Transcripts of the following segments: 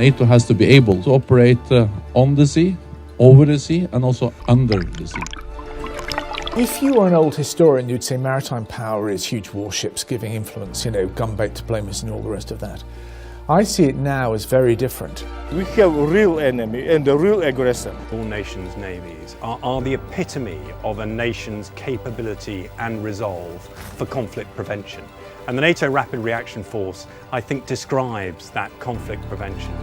NATO has to be able to operate on the sea, over the sea, and also under the sea. If you were an old historian, you'd say maritime power is huge warships giving influence, gunboat diplomacy and all the rest of that. I see it now as very different. We have a real enemy and a real aggressor. All nations' navies are the epitome of a nation's capability and resolve for conflict prevention. And the NATO Rapid Reaction Force, I think, describes that conflict prevention.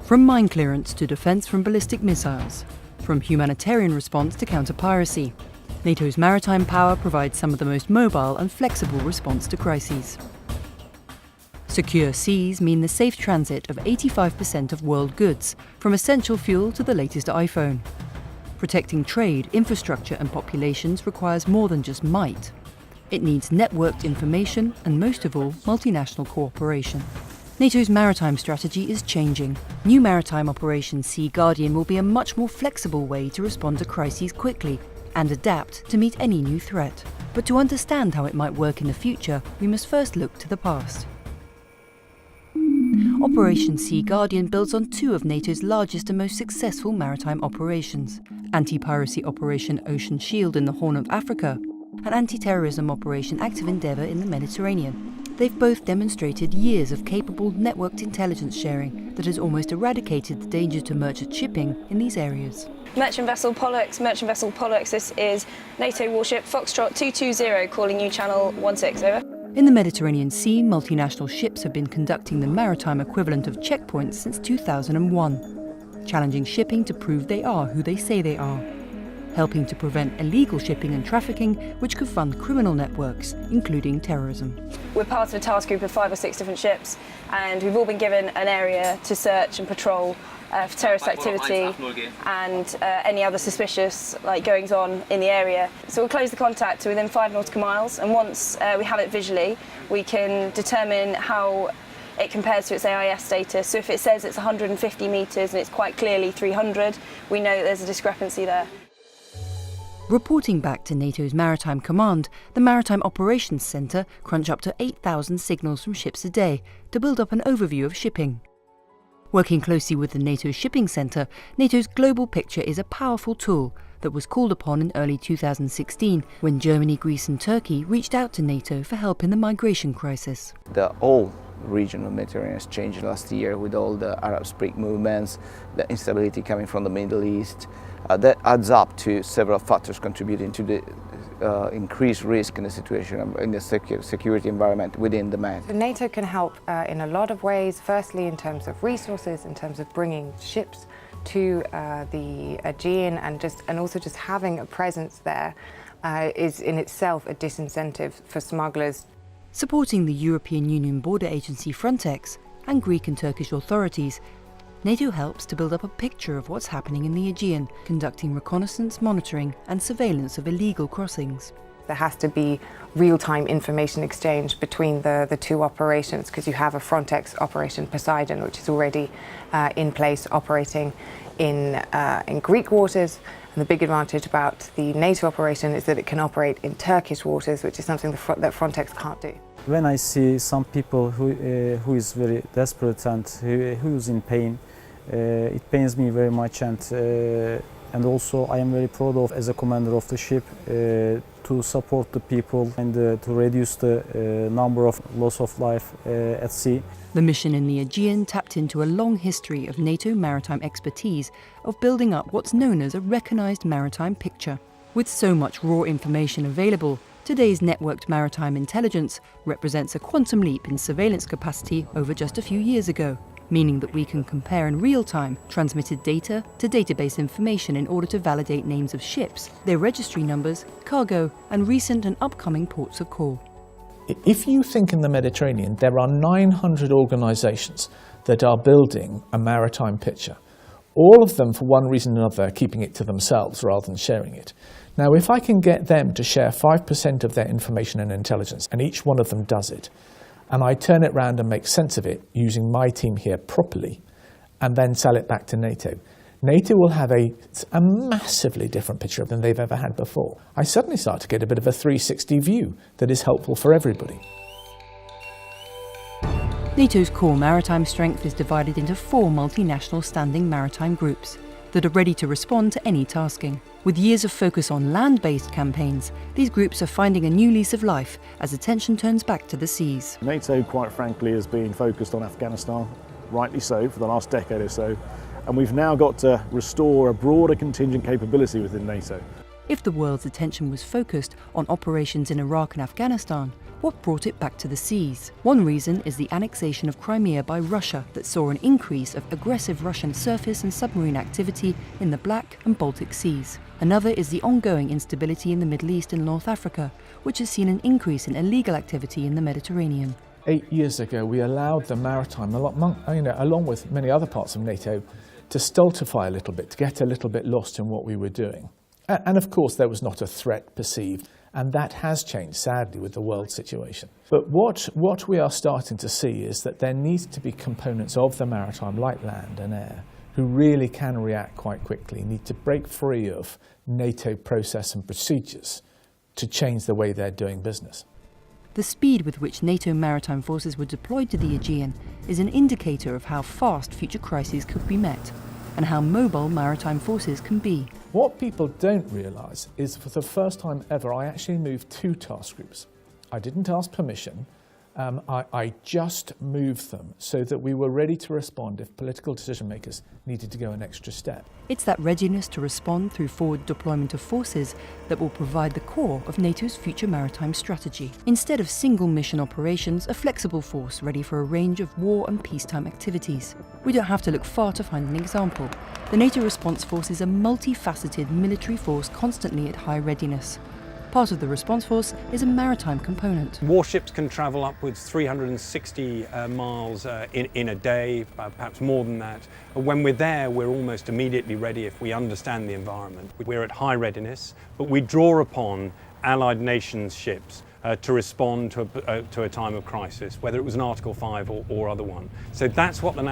From mine clearance to defence from ballistic missiles, from humanitarian response to counter-piracy, NATO's maritime power provides some of the most mobile and flexible response to crises. Secure seas mean the safe transit of 85% of world goods, from essential fuel to the latest iPhone. Protecting trade, infrastructure and populations requires more than just might. It needs networked information and, most of all, multinational cooperation. NATO's maritime strategy is changing. New maritime Operation Sea Guardian will be a much more flexible way to respond to crises quickly and adapt to meet any new threat. But to understand how it might work in the future, we must first look to the past. Operation Sea Guardian builds on two of NATO's largest and most successful maritime operations: anti-piracy Operation Ocean Shield in the Horn of Africa and anti-terrorism Operation Active Endeavour in the Mediterranean. They've both demonstrated years of capable networked intelligence sharing that has almost eradicated the danger to merchant shipping in these areas. Merchant vessel Pollux, this is NATO warship Foxtrot 220 calling you channel 16, over. In the Mediterranean Sea, multinational ships have been conducting the maritime equivalent of checkpoints since 2001, challenging shipping to prove they are who they say they are, helping to prevent illegal shipping and trafficking, which could fund criminal networks, including terrorism. We're part of a task group of 5 or 6 different ships, and we've all been given an area to search and patrol for terrorist activity and any other suspicious goings on in the area. So we'll close the contact to within 5 nautical miles, and once we have it visually, we can determine how it compares to its AIS status. So if it says it's 150 metres and it's quite clearly 300, we know that there's a discrepancy there. Reporting back to NATO's Maritime Command, the Maritime Operations Centre crunch up to 8,000 signals from ships a day to build up an overview of shipping. Working closely with the NATO Shipping Centre, NATO's Global Picture is a powerful tool that was called upon in early 2016 when Germany, Greece and Turkey reached out to NATO for help in the migration crisis. The whole region of the Mediterranean has changed last year with all the Arab Spring movements, the instability coming from the Middle East. That adds up to several factors contributing to the increased risk in the situation, in the security environment within the Med. NATO can help in a lot of ways. Firstly, in terms of resources, in terms of bringing ships to the Aegean, and also just having a presence there is in itself a disincentive for smugglers. Supporting the European Union border agency Frontex and Greek and Turkish authorities, NATO helps to build up a picture of what's happening in the Aegean, conducting reconnaissance, monitoring and surveillance of illegal crossings. There has to be real-time information exchange between the two operations, because you have a Frontex Operation Poseidon, which is already in place operating in Greek waters. And the big advantage about the NATO operation is that it can operate in Turkish waters, which is something that Frontex can't do. When I see some people who is very desperate and who is in pain, it pains me very much, and also I am very proud of, as a commander of the ship, to support the people and to reduce the number of loss of life at sea. The mission in the Aegean tapped into a long history of NATO maritime expertise of building up what's known as a recognised maritime picture. With so much raw information available, today's networked maritime intelligence represents a quantum leap in surveillance capacity over just a few years ago, meaning that we can compare in real time transmitted data to database information in order to validate names of ships, their registry numbers, cargo, and recent and upcoming ports of call. If you think in the Mediterranean, there are 900 organisations that are building a maritime picture. All of them, for one reason or another, are keeping it to themselves rather than sharing it. Now, if I can get them to share 5% of their information and intelligence, and each one of them does it, and I turn it around and make sense of it using my team here properly, and then sell it back to NATO, NATO will have a massively different picture than they've ever had before. I suddenly start to get a bit of a 360 view that is helpful for everybody. NATO's core maritime strength is divided into 4 multinational standing maritime groups that are ready to respond to any tasking. With years of focus on land-based campaigns, these groups are finding a new lease of life as attention turns back to the seas. NATO, quite frankly, has been focused on Afghanistan, rightly so, for the last decade or so, and we've now got to restore a broader contingent capability within NATO. If the world's attention was focused on operations in Iraq and Afghanistan, what brought it back to the seas? One reason is the annexation of Crimea by Russia that saw an increase of aggressive Russian surface and submarine activity in the Black and Baltic Seas. Another is the ongoing instability in the Middle East and North Africa, which has seen an increase in illegal activity in the Mediterranean. 8 years ago, we allowed the maritime, along with many other parts of NATO, to stultify a little bit, to get a little bit lost in what we were doing. And of course, there was not a threat perceived. And that has changed, sadly, with the world situation. But what we are starting to see is that there needs to be components of the maritime, like land and air, who really can react quite quickly, need to break free of NATO process and procedures to change the way they're doing business. The speed with which NATO maritime forces were deployed to the Aegean is an indicator of how fast future crises could be met and how mobile maritime forces can be. What people don't realise is for the first time ever, I actually moved 2 task groups. I didn't ask permission. I just moved them so that we were ready to respond if political decision makers needed to go an extra step. It's that readiness to respond through forward deployment of forces that will provide the core of NATO's future maritime strategy. Instead of single mission operations, a flexible force ready for a range of war and peacetime activities. We don't have to look far to find an example. The NATO response force is a multifaceted military force constantly at high readiness. Part of the response force is a maritime component. Warships can travel upwards 360 miles in a day, perhaps more than that. When we're there, we're almost immediately ready if we understand the environment. We're at high readiness, but we draw upon allied nations' ships to respond to a time of crisis, whether it was an Article 5 or other one. So that's what the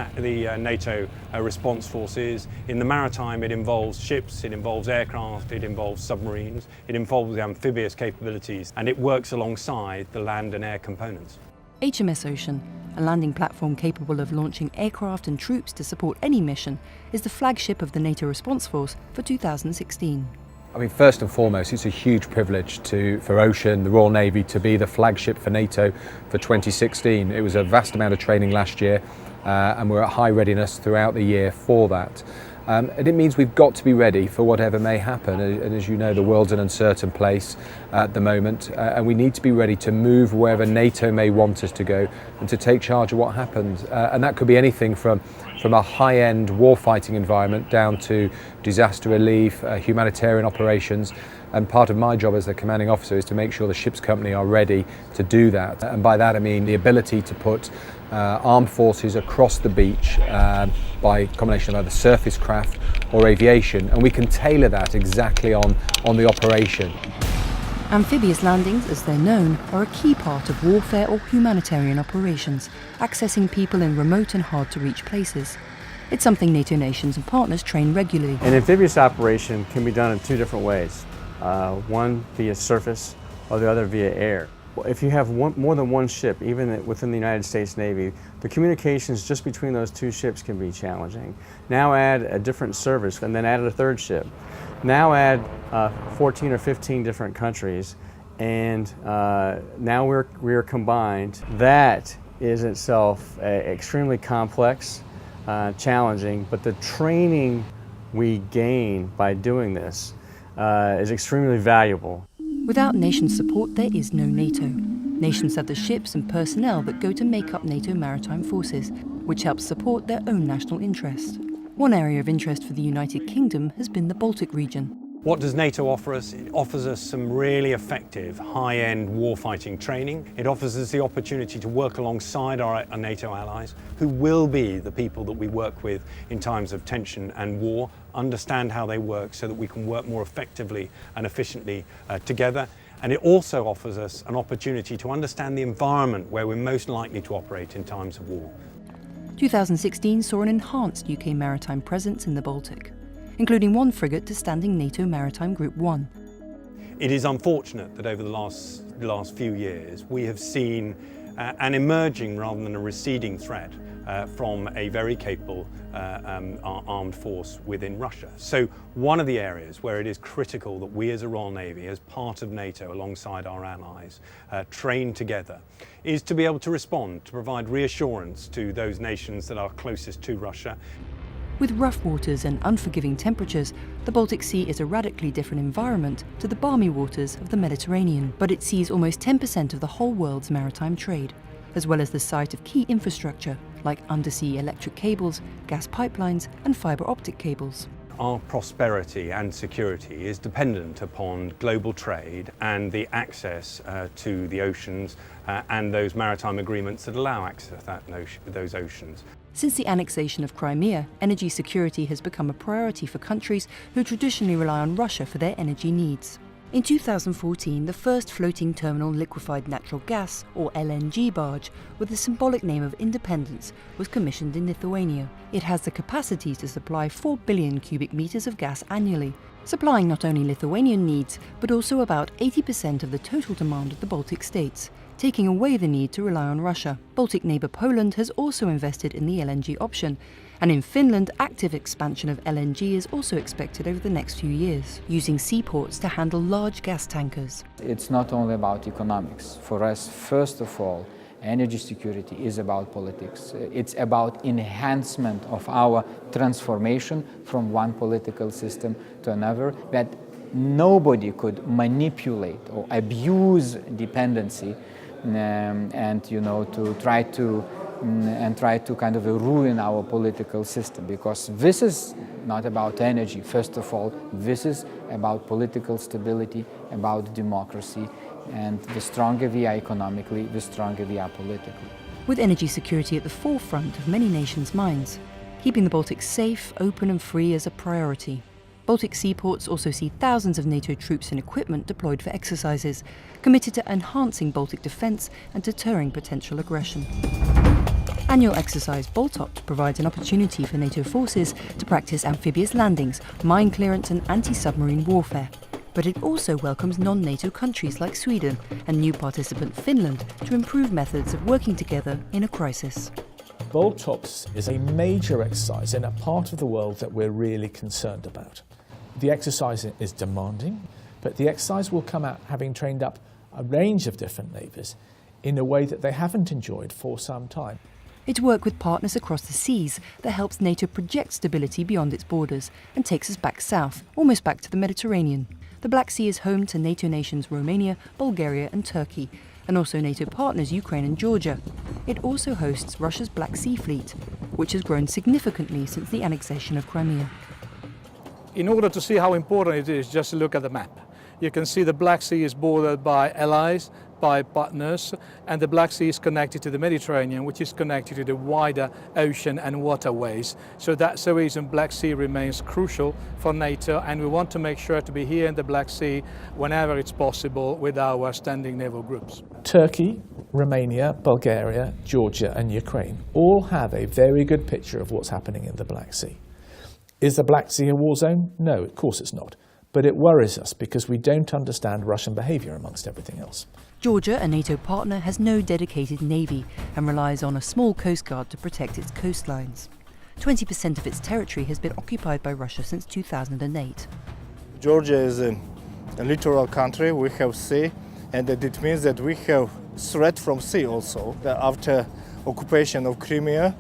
NATO response force is. In the maritime, it involves ships, it involves aircraft, it involves submarines, it involves the amphibious capabilities, and it works alongside the land and air components. HMS Ocean, a landing platform capable of launching aircraft and troops to support any mission, is the flagship of the NATO response force for 2016. I mean, first and foremost, it's a huge privilege for Ocean, the Royal Navy, to be the flagship for NATO for 2016. It was a vast amount of training last year, and we're at high readiness throughout the year for that. And it means we've got to be ready for whatever may happen. And as you know, the world's an uncertain place at the moment, and we need to be ready to move wherever NATO may want us to go and to take charge of what happens. And that could be anything from a high-end warfighting environment down to disaster relief, humanitarian operations. And part of my job as the commanding officer is to make sure the ship's company are ready to do that. And by that I mean the ability to put armed forces across the beach by a combination of either surface craft or aviation, and we can tailor that exactly on the operation. Amphibious landings, as they're known, are a key part of warfare or humanitarian operations, accessing people in remote and hard-to-reach places. It's something NATO nations and partners train regularly. An amphibious operation can be done in 2 different ways, one via surface or the other via air. If you have more than one ship, even within the United States Navy, the communications just between those 2 ships can be challenging. Now add a different service and then add a 3rd ship. Now add 14 or 15 different countries, and now we're combined. That is itself extremely complex, challenging, but the training we gain by doing this is extremely valuable. Without nation support, there is no NATO. Nations have the ships and personnel that go to make up NATO maritime forces, which helps support their own national interest. One area of interest for the United Kingdom has been the Baltic region. What does NATO offer us? It offers us some really effective high-end warfighting training. It offers us the opportunity to work alongside our NATO allies, who will be the people that we work with in times of tension and war, understand how they work so that we can work more effectively and efficiently together. And it also offers us an opportunity to understand the environment where we're most likely to operate in times of war. 2016 saw an enhanced UK maritime presence in the Baltic. including one frigate to standing NATO Maritime Group 1. It is unfortunate that over the last few years we have seen an emerging rather than a receding threat from a very capable armed force within Russia. So one of the areas where it is critical that we as a Royal Navy, as part of NATO alongside our allies, train together, is to be able to respond, to provide reassurance to those nations that are closest to Russia. With rough waters and unforgiving temperatures, the Baltic Sea is a radically different environment to the balmy waters of the Mediterranean, but it sees almost 10% of the whole world's maritime trade, as well as the site of key infrastructure like undersea electric cables, gas pipelines and fibre optic cables. Our prosperity and security is dependent upon global trade and the access to the oceans and those maritime agreements that allow access to those oceans. Since the annexation of Crimea, energy security has become a priority for countries who traditionally rely on Russia for their energy needs. In 2014, the first floating terminal liquefied natural gas, or LNG barge, with the symbolic name of Independence, was commissioned in Lithuania. It has the capacity to supply 4 billion cubic meters of gas annually, supplying not only Lithuanian needs, but also about 80% of the total demand of the Baltic states, taking away the need to rely on Russia. Baltic neighbour Poland has also invested in the LNG option, and in Finland, active expansion of LNG is also expected over the next few years, using seaports to handle large gas tankers. It's not only about economics. For us, first of all, energy security is about politics. It's about enhancement of our transformation from one political system to another, that nobody could manipulate or abuse dependency and to try to kind of ruin our political system, because this is not about energy. First of all, this is about political stability, about democracy, and the stronger we are economically, the stronger we are politically. With energy security at the forefront of many nations' minds, keeping the Baltics safe, open and free is a priority. Baltic seaports also see thousands of NATO troops and equipment deployed for exercises, committed to enhancing Baltic defence and deterring potential aggression. Annual exercise Baltopt provides an opportunity for NATO forces to practice amphibious landings, mine clearance and anti-submarine warfare. But it also welcomes non-NATO countries like Sweden and new participant Finland to improve methods of working together in a crisis. Baltops is a major exercise in a part of the world that we're really concerned about. The exercise is demanding, but the exercise will come out having trained up a range of different neighbours in a way that they haven't enjoyed for some time. It's work with partners across the seas that helps NATO project stability beyond its borders and takes us back south, almost back to the Mediterranean. The Black Sea is home to NATO nations Romania, Bulgaria and Turkey, and also NATO partners Ukraine and Georgia. It also hosts Russia's Black Sea Fleet, which has grown significantly since the annexation of Crimea. In order to see how important it is, just look at the map. You can see the Black Sea is bordered by allies, by partners, and the Black Sea is connected to the Mediterranean, which is connected to the wider ocean and waterways. So that's the reason Black Sea remains crucial for NATO, and we want to make sure to be here in the Black Sea whenever it's possible with our standing naval groups. Turkey, Romania, Bulgaria, Georgia and Ukraine all have a very good picture of what's happening in the Black Sea. Is the Black Sea a war zone? No, of course it's not. But it worries us because we don't understand Russian behaviour amongst everything else. Georgia, a NATO partner, has no dedicated navy and relies on a small coast guard to protect its coastlines. 20% of its territory has been occupied by Russia since 2008. Georgia is a littoral country. We have sea, and it means that we have threat from sea also. After occupation of Crimea,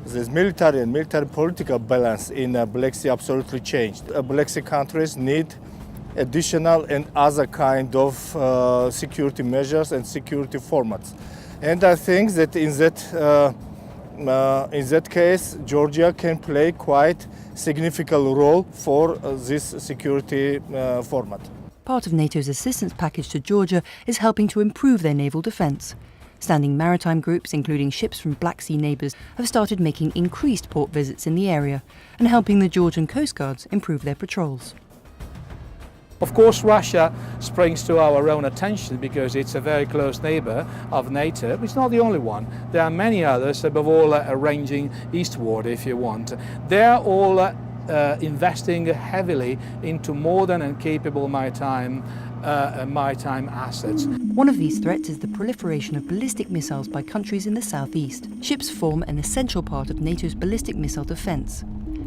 this military and military-political balance in Black Sea absolutely changed. Black Sea countries need additional and other kind of security measures and security formats. And I think that in that case, Georgia can play quite significant role for this security format. Part of NATO's assistance package to Georgia is helping to improve their naval defence. Standing maritime groups, including ships from Black Sea neighbours, have started making increased port visits in the area and helping the Georgian Coast Guards improve their patrols. Of course, Russia springs to our own attention because it's a very close neighbour of NATO. It's not the only one. There are many others, above all ranging eastward, if you want. They're all investing heavily into modern and capable maritime assets. One of these threats is the proliferation of ballistic missiles by countries in the southeast. Ships form an essential part of NATO's ballistic missile defence.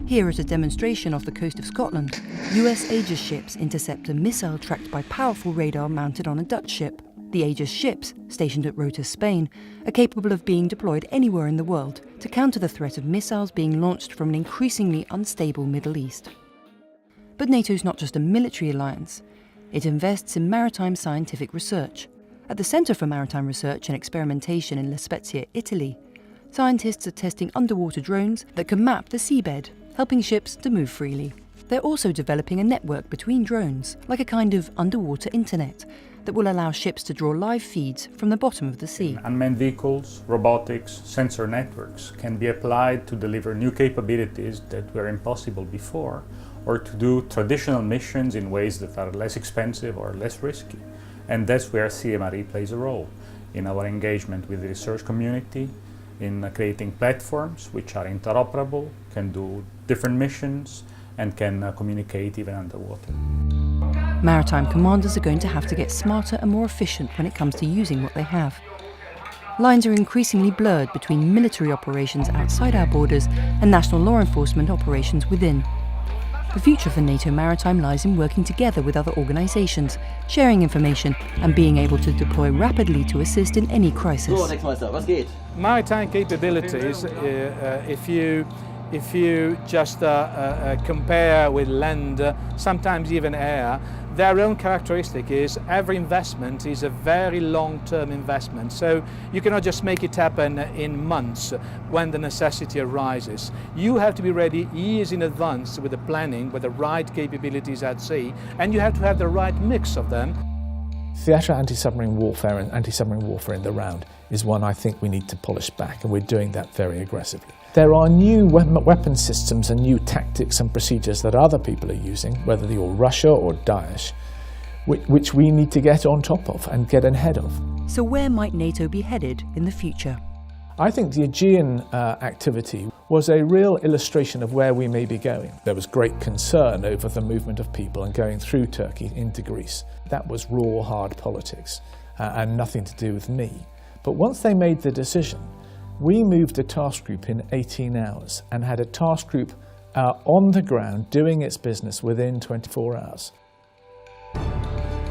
Here at a demonstration off the coast of Scotland, US Aegis ships intercept a missile tracked by powerful radar mounted on a Dutch ship. The Aegis ships, stationed at Rota, Spain, are capable of being deployed anywhere in the world to counter the threat of missiles being launched from an increasingly unstable Middle East. But NATO's not just a military alliance. It invests in maritime scientific research. At the Centre for Maritime Research and Experimentation in La Spezia, Italy, scientists are testing underwater drones that can map the seabed, helping ships to move freely. They're also developing a network between drones, like a kind of underwater internet, that will allow ships to draw live feeds from the bottom of the sea. Unmanned vehicles, robotics, sensor networks can be applied to deliver new capabilities that were impossible before, or to do traditional missions in ways that are less expensive or less risky. And that's where CMRE plays a role, in our engagement with the research community, in creating platforms which are interoperable, can do different missions, and can communicate even underwater. Maritime commanders are going to have to get smarter and more efficient when it comes to using what they have. Lines are increasingly blurred between military operations outside our borders and national law enforcement operations within. The future for NATO Maritime lies in working together with other organisations, sharing information and being able to deploy rapidly to assist in any crisis. Maritime capabilities, if you just compare with land, sometimes even air, their own characteristic is every investment is a very long-term investment. So you cannot just make it happen in months when the necessity arises. You have to be ready years in advance with the planning, with the right capabilities at sea, and you have to have the right mix of them. Theatre anti-submarine warfare and anti-submarine warfare in the round is one I think we need to polish back, and we're doing that very aggressively. There are new weapon systems and new tactics and procedures that other people are using, whether you're Russia or Daesh, which we need to get on top of and get ahead of. So where might NATO be headed in the future? I think the Aegean activity was a real illustration of where we may be going. There was great concern over the movement of people and going through Turkey into Greece. That was raw, hard politics and nothing to do with me. But once they made the decision, we moved a task group in 18 hours and had a task group on the ground doing its business within 24 hours.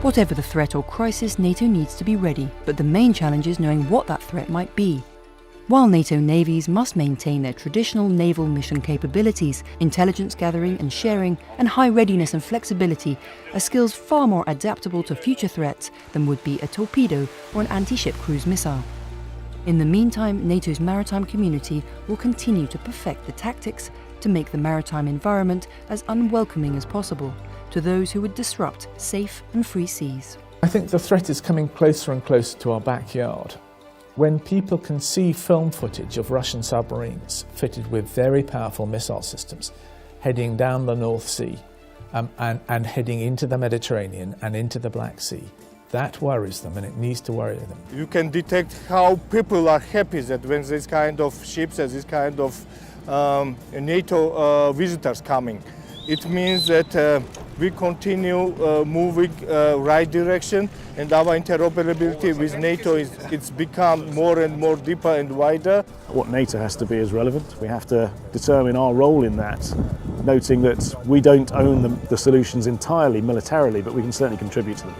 Whatever the threat or crisis, NATO needs to be ready, but the main challenge is knowing what that threat might be. While NATO navies must maintain their traditional naval mission capabilities, intelligence gathering and sharing, and high readiness and flexibility are skills far more adaptable to future threats than would be a torpedo or an anti-ship cruise missile. In the meantime, NATO's maritime community will continue to perfect the tactics to make the maritime environment as unwelcoming as possible to those who would disrupt safe and free seas. I think the threat is coming closer and closer to our backyard. When people can see film footage of Russian submarines fitted with very powerful missile systems heading down the North Sea and heading into the Mediterranean and into the Black Sea, that worries them, and it needs to worry them. You can detect how people are happy that when this kind of ships and this kind of NATO visitors coming. It means that we continue moving right direction, and our interoperability with NATO it's become more and more deeper and wider. What NATO has to be is relevant. We have to determine our role in that, noting that we don't own the solutions entirely militarily, but we can certainly contribute to them.